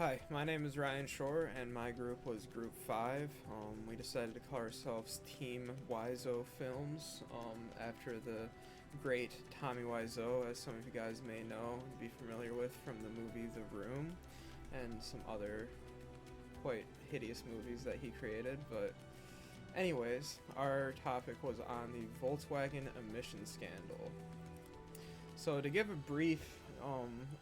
Hi, my name is Ryan Shore, and my group was Group 5. We decided to call ourselves Team Wiseau Films after the great Tommy Wiseau, as some of you guys may know and be familiar with from the movie The Room and some other quite hideous movies that he created. But anyways, our topic was on the Volkswagen emission scandal. So to give a brief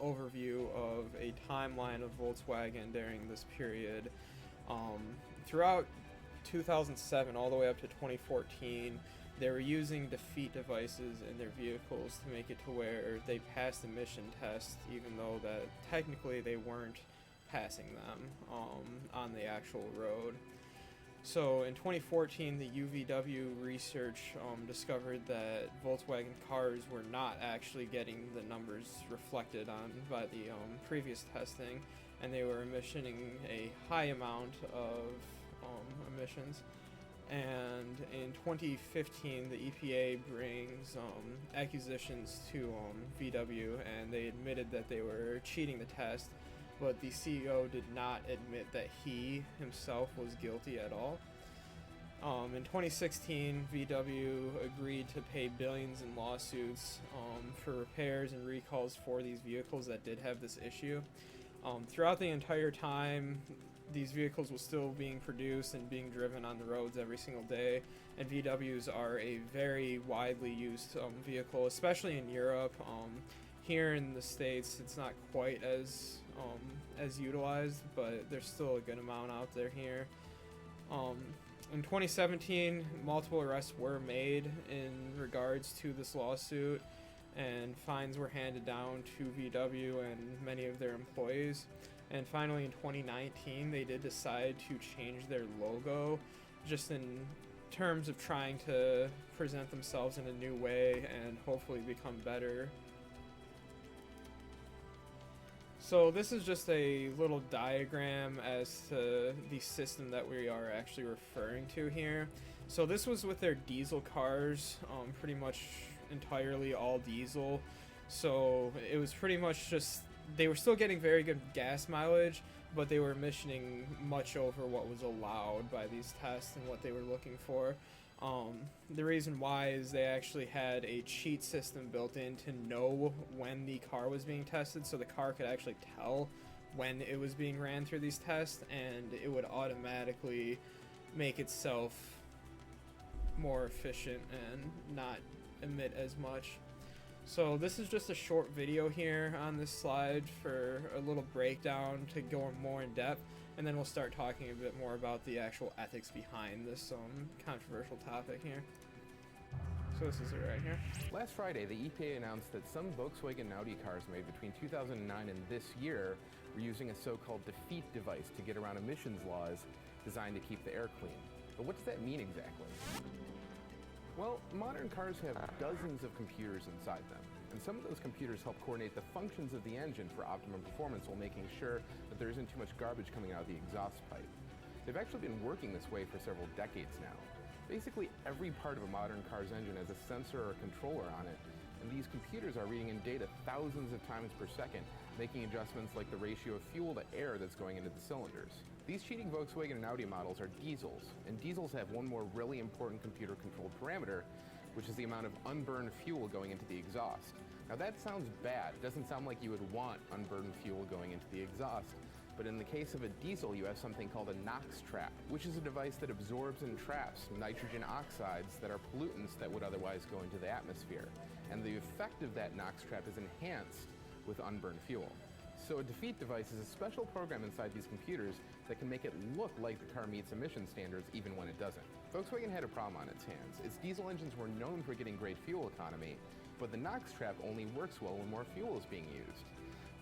overview of a timeline of Volkswagen during this period, throughout 2007 all the way up to 2014, they were using defeat devices in their vehicles to make it to where they passed emission tests, even though that technically they weren't passing them on the actual road. So in 2014, the UVW research discovered that Volkswagen cars were not actually getting the numbers reflected on by the previous testing, and they were emitting a high amount of emissions. And in 2015, the EPA brings accusations to VW, and they admitted that they were cheating the test, but the CEO did not admit that he himself was guilty at all. In 2016, VW agreed to pay billions in lawsuits for repairs and recalls for these vehicles that did have this issue. Throughout the entire time, these vehicles were still being produced and being driven on the roads every single day, and VWs are a very widely used vehicle, especially in Europe. Here in the States, it's not quite as utilized, but there's still a good amount out there here. In 2017, multiple arrests were made in regards to this lawsuit, and fines were handed down to VW and many of their employees. And finally, in 2019, they did decide to change their logo, just in terms of trying to present themselves in a new way and hopefully become better. So this is just a little diagram as to the system that we are actually referring to here. So this was with their diesel cars, pretty much entirely all diesel. So it was pretty much just, they were still getting very good gas mileage, but they were emitting much over what was allowed by these tests and what they were looking for. The reason why is they actually had a cheat system built in to know when the car was being tested, so the car could actually tell when it was being ran through these tests, and it would automatically make itself more efficient and not emit as much. So this is just a short video here on this slide for a little breakdown to go more in depth, and then we'll start talking a bit more about the actual ethics behind this controversial topic here. So this is it right here. Last Friday, the EPA announced that some Volkswagen and Audi cars made between 2009 and this year were using a so-called defeat device to get around emissions laws designed to keep the air clean. But what does that mean exactly? Well, modern cars have dozens of computers inside them, and some of those computers help coordinate the functions of the engine for optimum performance while making sure that there isn't too much garbage coming out of the exhaust pipe. They've actually been working this way for several decades now. Basically, every part of a modern car's engine has a sensor or a controller on it, and these computers are reading in data thousands of times per second, making adjustments like the ratio of fuel to air that's going into the cylinders. These cheating Volkswagen and Audi models are diesels, and diesels have one more really important computer-controlled parameter, which is the amount of unburned fuel going into the exhaust. Now that sounds bad. It doesn't sound like you would want unburned fuel going into the exhaust, but in the case of a diesel, you have something called a NOx trap, which is a device that absorbs and traps nitrogen oxides that are pollutants that would otherwise go into the atmosphere. And the effect of that NOx trap is enhanced with unburned fuel. So a defeat device is a special program inside these computers that can make it look like the car meets emission standards even when it doesn't. Volkswagen had a problem on its hands. Its diesel engines were known for getting great fuel economy, but the NOx trap only works well when more fuel is being used.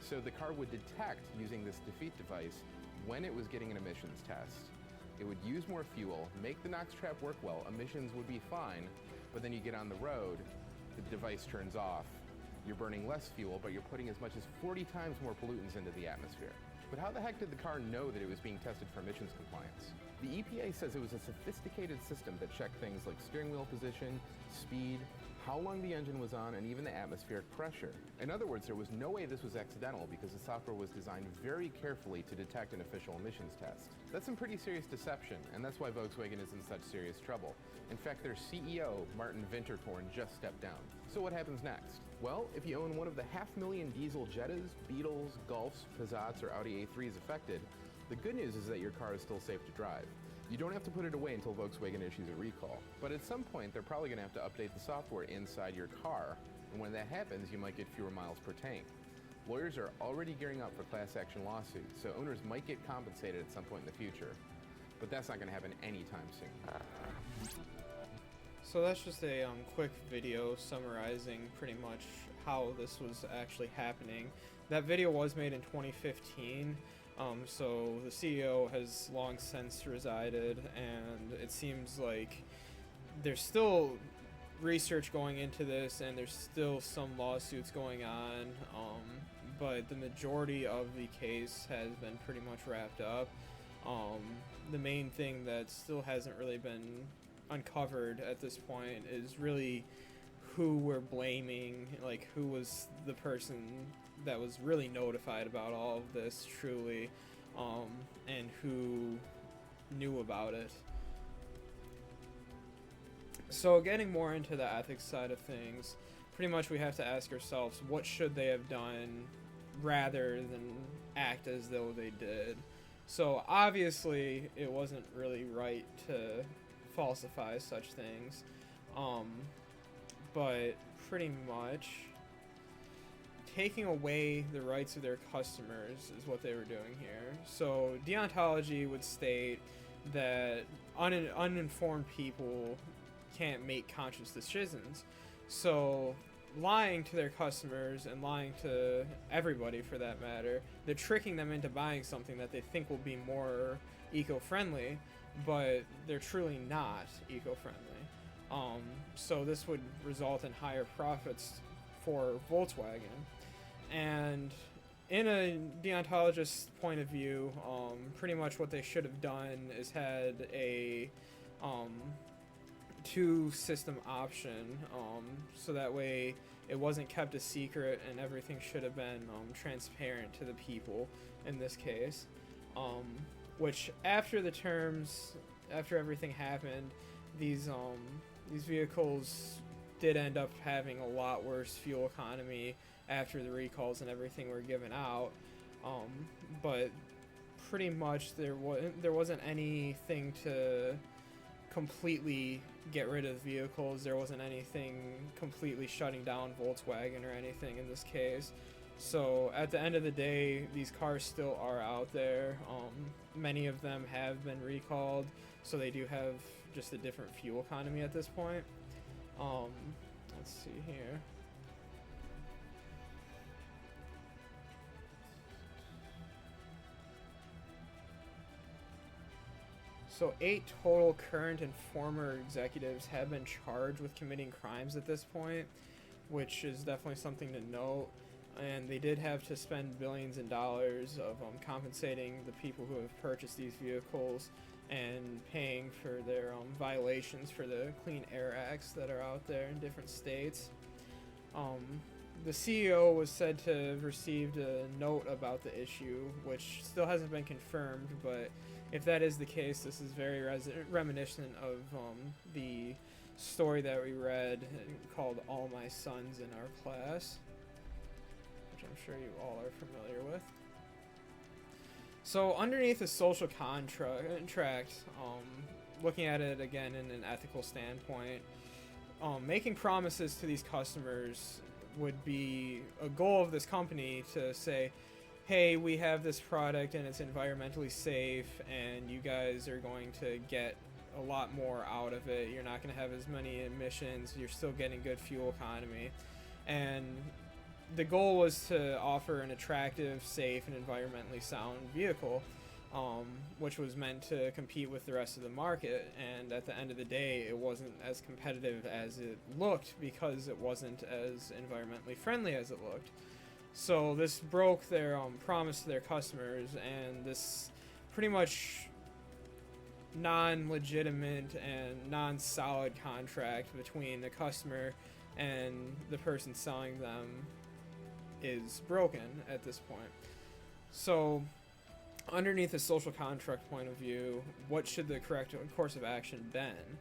So the car would detect, using this defeat device, when it was getting an emissions test. It would use more fuel, make the NOx trap work well, emissions would be fine, but then you get on the road, the device turns off, you're burning less fuel, but you're putting as much as 40 times more pollutants into the atmosphere. But how the heck did the car know that it was being tested for emissions compliance? The EPA says it was a sophisticated system that checked things like steering wheel position, speed, how long the engine was on, and even the atmospheric pressure. In other words, there was no way this was accidental because the software was designed very carefully to detect an official emissions test. That's some pretty serious deception, and that's why Volkswagen is in such serious trouble. In fact, their CEO, Martin Winterkorn, just stepped down. So what happens next? Well, if you own one of the 500,000 diesel Jettas, Beetles, Golfs, Passats, or Audi A3s affected, the good news is that your car is still safe to drive. You don't have to put it away until Volkswagen issues a recall. But at some point, they're probably going to have to update the software inside your car, and when that happens, you might get fewer miles per tank. Lawyers are already gearing up for class action lawsuits, so owners might get compensated at some point in the future. But that's not going to happen anytime soon. So that's just a quick video summarizing pretty much how this was actually happening. That video was made in 2015. So the CEO has long since resided, and it seems like there's still research going into this, and there's still some lawsuits going on, but the majority of the case has been pretty much wrapped up. The main thing that still hasn't really been uncovered at this point is really who we're blaming, like who was the person that was really notified about all of this truly, and who knew about it. So getting more into the ethics side of things, pretty much we have to ask ourselves, what should they have done rather than act as though they did? So obviously it wasn't really right to falsify such things, but pretty much taking away the rights of their customers is what they were doing here. So deontology would state that uninformed people can't make conscious decisions. So lying to their customers and lying to everybody for that matter, they're tricking them into buying something that they think will be more eco-friendly, but they're truly not eco-friendly. So this would result in higher profits for Volkswagen. And in a deontologist's point of view, pretty much what they should have done is had a two-system option, so that way it wasn't kept a secret and everything should have been transparent to the people in this case. Which after the terms, after everything happened, these vehicles did end up having a lot worse fuel economy after the recalls and everything were given out, but pretty much there wasn't anything to completely get rid of vehicles. There wasn't anything completely shutting down Volkswagen or anything in this case. So at the end of the day, these cars still are out there. Many of them have been recalled, so they do have just a different fuel economy at this point. Let's see here. So 8 total current and former executives have been charged with committing crimes at this point, which is definitely something to note. And they did have to spend billions in dollars of compensating the people who have purchased these vehicles and paying for their violations for the Clean Air Acts that are out there in different states. The CEO was said to have received a note about the issue, which still hasn't been confirmed, but if that is the case, this is very reminiscent of the story that we read called All My Sons in our class, which I'm sure you all are familiar with. So underneath the social contract, looking at it again in an ethical standpoint, making promises to these customers would be a goal of this company to say, hey, we have this product and it's environmentally safe and you guys are going to get a lot more out of it. You're not going to have as many emissions. You're still getting good fuel economy. And the goal was to offer an attractive, safe, and environmentally sound vehicle, which was meant to compete with the rest of the market. And at the end of the day, it wasn't as competitive as it looked because it wasn't as environmentally friendly as it looked. So this broke their promise to their customers, and this pretty much non-legitimate and non-solid contract between the customer and the person selling them is broken at this point. So underneath a social contract point of view, what should the correct course of action been?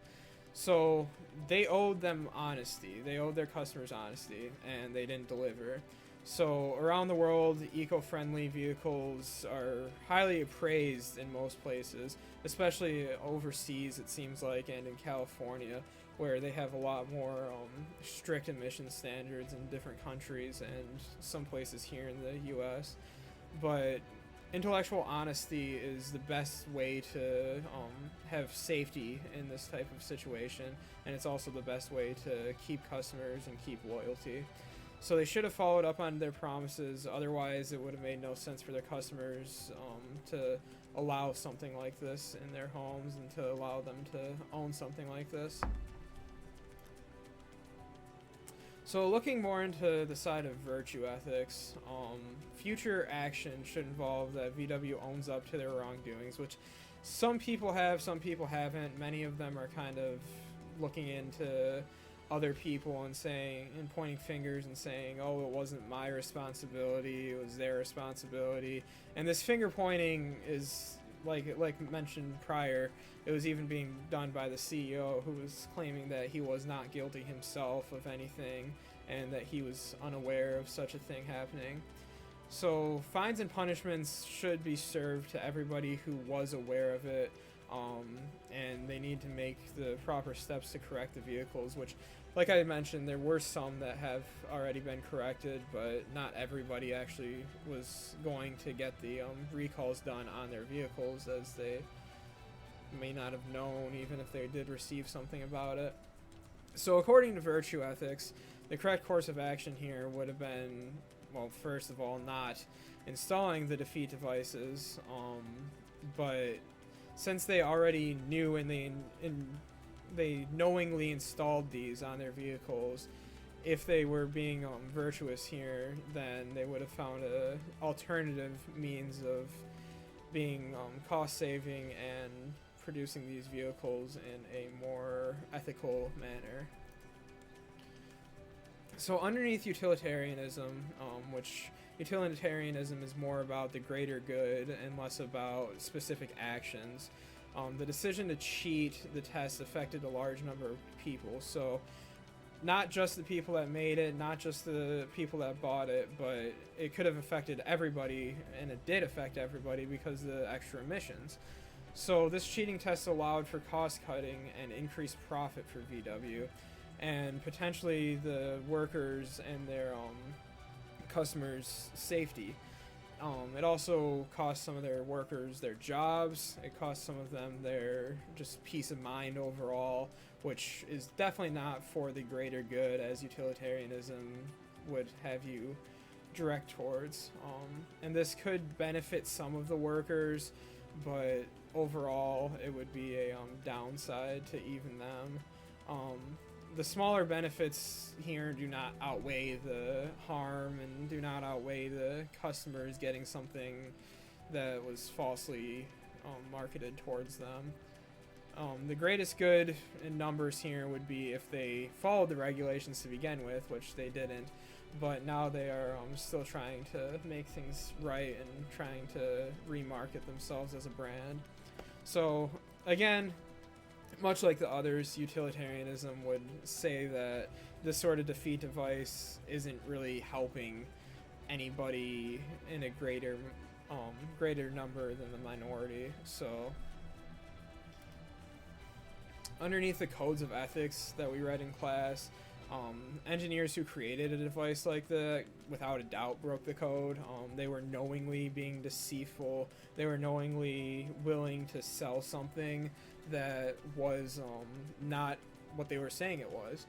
So they owed them honesty. They owed their customers honesty, and they didn't deliver. So around the world, eco-friendly vehicles are highly appraised in most places, especially overseas, it seems like, and in California, where they have a lot more strict emission standards in different countries and some places here in the US. But intellectual honesty is the best way to have safety in this type of situation, and it's also the best way to keep customers and keep loyalty. So they should have followed up on their promises, otherwise it would have made no sense for their customers to allow something like this in their homes and to allow them to own something like this. So looking more into the side of virtue ethics, future action should involve that VW owns up to their wrongdoings, which some people have, some people haven't. Many of them are kind of looking into other people and saying, and pointing fingers and saying, oh, it wasn't my responsibility, it was their responsibility. And this finger pointing is, like mentioned prior, it was even being done by the CEO, who was claiming that he was not guilty himself of anything and that he was unaware of such a thing happening. So fines and punishments should be served to everybody who was aware of it, and they need to make the proper steps to correct the vehicles, which, like I mentioned, there were some that have already been corrected, but not everybody actually was going to get the recalls done on their vehicles, as they may not have known even if they did receive something about it. So according to virtue ethics, the correct course of action here would have been, well, first of all, not installing the defeat devices, but since they already knew and they knowingly installed these on their vehicles, if they were being virtuous here, then they would have found a alternative means of being cost-saving and producing these vehicles in a more ethical manner. So underneath utilitarianism, which utilitarianism is more about the greater good and less about specific actions, the decision to cheat the test affected a large number of people. So not just the people that made it, not just the people that bought it, but it could have affected everybody, and it did affect everybody because of the extra emissions. So this cheating test allowed for cost cutting and increased profit for VW, and potentially the workers and their customers' safety. It also cost some of their workers their jobs. It cost some of them their just peace of mind overall, which is definitely not for the greater good as utilitarianism would have you direct towards. And this could benefit some of the workers, but overall it would be a downside to even them. The smaller benefits here do not outweigh the harm and do not outweigh the customers getting something that was falsely marketed towards them. The greatest good in numbers here would be if they followed the regulations to begin with, which they didn't, but now they are still trying to make things right and trying to remarket themselves as a brand. So again, much like the others, utilitarianism would say that this sort of defeat device isn't really helping anybody in a greater number than the minority. So underneath the codes of ethics that we read in class, engineers who created a device like that without a doubt broke the code. They were knowingly being deceitful. They were knowingly willing to sell something that was not what they were saying it was.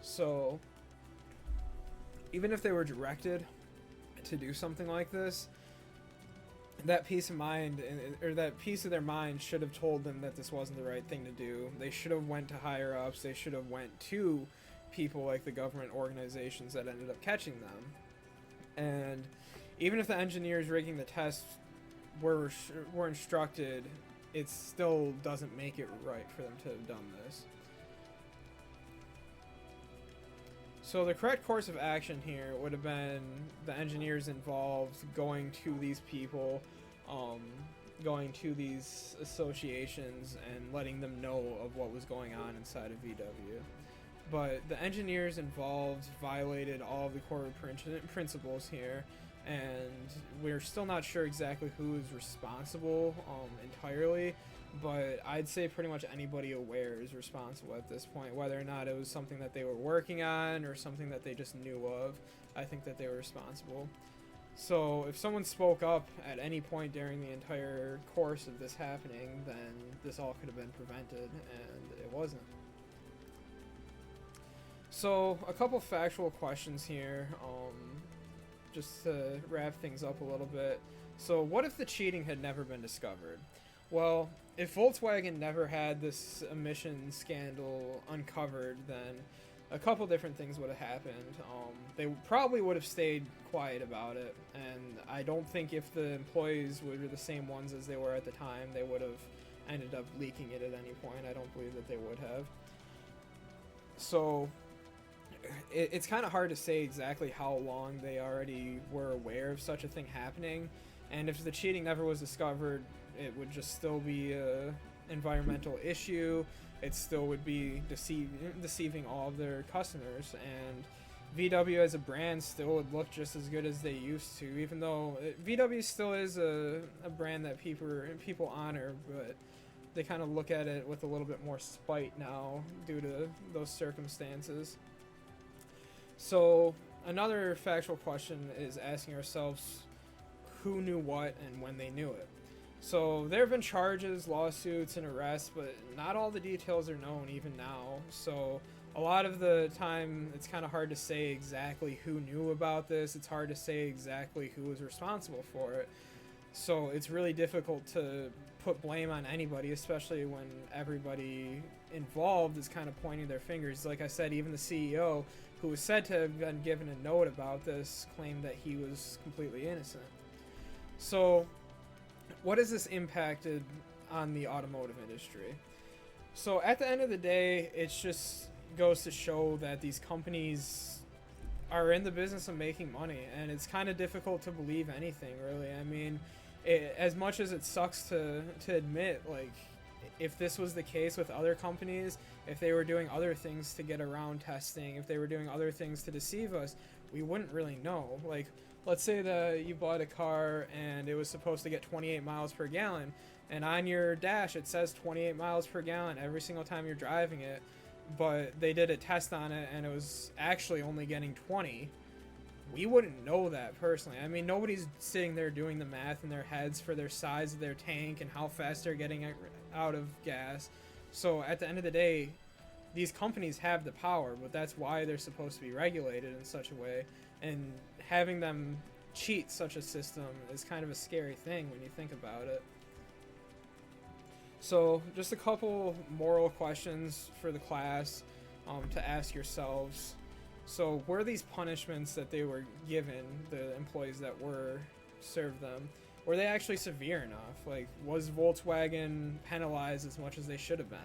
So even if they were directed to do something like this, that peace of mind, or that piece of their mind, should have told them that this wasn't the right thing to do. They should have went to higher ups. They should have went to people like the government organizations that ended up catching them. And even if the engineers rigging the test were instructed, it still doesn't make it right for them to have done this. So the correct course of action here would have been the engineers involved going to these people, um, going to these associations and letting them know of what was going on inside of VW. But the engineers involved violated all of the core principles here, and we're still not sure exactly who is responsible entirely, but I'd say pretty much anybody aware is responsible at this point, whether or not it was something that they were working on or something that they just knew of. I think that they were responsible. So if someone spoke up at any point during the entire course of this happening, then this all could have been prevented, and it wasn't. So a couple factual questions here, just to wrap things up a little bit. So what if the cheating had never been discovered? Well, if Volkswagen never had this emission scandal uncovered, then a couple different things would have happened. They probably would have stayed quiet about it, and I don't think if the employees were the same ones as they were at the time, they would have ended up leaking it at any point. I don't believe that they would have. So it's kind of hard to say exactly how long they already were aware of such a thing happening, and if the cheating never was discovered, it would just still be a environmental issue. It still would be deceiving all of their customers, and VW as a brand still would look just as good as they used to, even though VW still is a brand that people honor, but they kind of look at it with a little bit more spite now due to those circumstances. So another factual question is asking ourselves who knew what and when they knew it. So there have been charges, lawsuits, and arrests, but not all the details are known even now. So a lot of the time it's kind of hard to say exactly who knew about this. It's hard to say exactly who was responsible for it. So it's really difficult to put blame on anybody, especially when everybody involved is kind of pointing their fingers. Like I said, even the CEO, who was said to have been given a note about this, claimed that he was completely innocent. So what has this impacted on the automotive industry? So at the end of the day, it just goes to show that these companies are in the business of making money, and it's kind of difficult to believe anything, really. I mean, as much as it sucks to admit, like, if this was the case with other companies, if they were doing other things to get around testing, if they were doing other things to deceive us, we wouldn't really know. Like, let's say that you bought a car and it was supposed to get 28 miles per gallon, and on your dash it says 28 miles per gallon every single time you're driving it, but they did a test on it and it was actually only getting 20. We wouldn't know that personally. I mean, nobody's sitting there doing the math in their heads for their size of their tank and how fast they're getting out of gas. So at the end of the day, these companies have the power, but that's why they're supposed to be regulated in such a way. And having them cheat such a system is kind of a scary thing when you think about it. So just a couple moral questions for the class to ask yourselves. So were these punishments that they were given, the employees that were served them, were they actually severe enough? Like, was Volkswagen penalized as much as they should have been?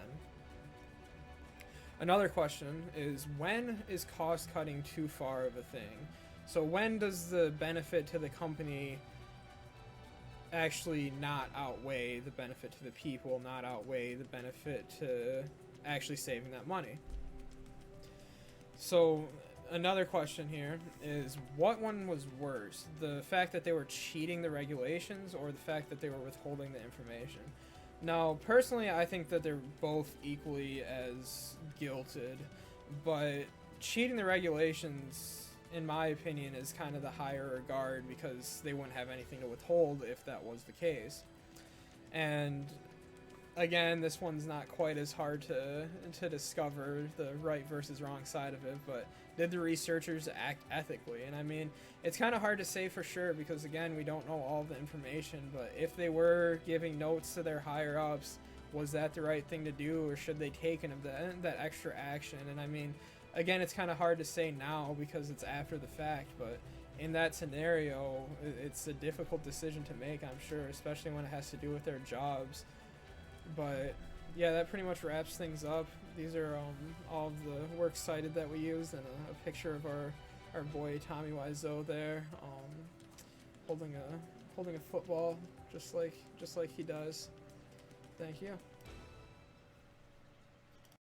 Another question is, when is cost cutting too far of a thing? So when does the benefit to the company actually not outweigh the benefit to the people, not outweigh the benefit to actually saving that money? So another question here is, what one was worse? The fact that they were cheating the regulations or the fact that they were withholding the information? Now, personally, I think that they're both equally as guilted, but cheating the regulations, in my opinion, is kind of the higher regard because they wouldn't have anything to withhold if that was the case. And again, this one's not quite as hard to discover the right versus wrong side of it, but did the researchers act ethically? And I mean, it's kind of hard to say for sure because, again, we don't know all the information, but if they were giving notes to their higher-ups, was that the right thing to do, or should they taken that extra action? And I mean, again, it's kind of hard to say now because it's after the fact, but in that scenario, it's a difficult decision to make, I'm sure, especially when it has to do with their jobs. But yeah, that pretty much wraps things up. These are all of the works cited that we used, and a picture of our boy Tommy Wiseau there, holding a football, just like he does. Thank you.